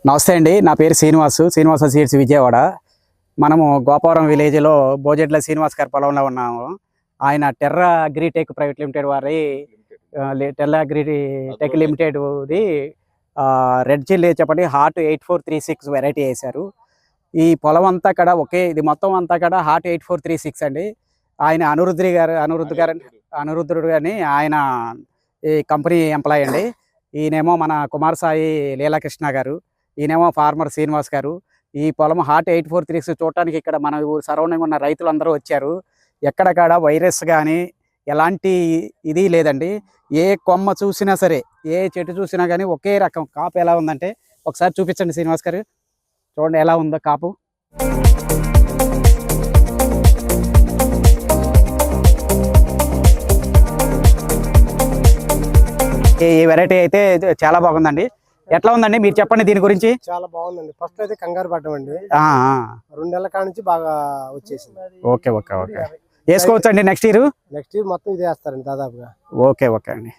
నమస్తే అండి, నా పేరు శ్రీనివాస సీడ్స్ విజయవాడ. మనము గోపవరం విలేజ్లో బోజెడ్ల శ్రీనివాస్ గారి పొలంలో ఉన్నాము. ఆయన టెర్రా అగ్రిటెక్ ప్రైవేట్ లిమిటెడ్ వారి టెర్రా అగ్రిటెక్ లిమిటెడ్ది రెడ్ చిల్లీ చెప్పండి హార్ట్ 8436 వెరైటీ వేశారు. ఈ పొలం అంతా కూడా ఇది మొత్తం అంతా కూడా హార్ట్ 8436 అండి. ఆయన అనిరుద్ధుడు గారిని ఆయన ఈ కంపెనీ ఎంప్లాయ్ అండి. ఈయనేమో మన కుమార్ సాయి లీలాకృష్ణ గారు, ఈయనేమో ఫార్మర్ శ్రీనివాస్ గారు. ఈ పొలం హార్ట్ 8436 చూడటానికి ఇక్కడ మన ఊరు సరౌండింగ్ ఉన్న రైతులందరూ వచ్చారు. ఎక్కడకాడ వైరస్ కానీ ఎలాంటి ఇది లేదండి. ఏ కొమ్మ చూసినా సరే, ఏ చెట్టు చూసినా కానీ ఒకే రకం కాపు. ఎలా ఉందంటే ఒకసారి చూపించండి శ్రీనివాస్ గారు, చూడండి ఎలా ఉందో కాపు. ఈ వెరైటీ అయితే చాలా బాగుందండి. ఎట్లా ఉందండి మీరు చెప్పండి దీని గురించి. చాలా బాగుందండి. ఫస్ట్ అయితే కంగారు పడ్డామండి, 2 నెలల కాడ నుంచి బాగా వచ్చేసింది. ఓకే ఓకే ఓకే వేసుకోవచ్చు అండి. నెక్స్ట్ ఇయర్ మొత్తం ఇదే వేస్తారండి దాదాపుగా. ఓకే ఓకే అండి.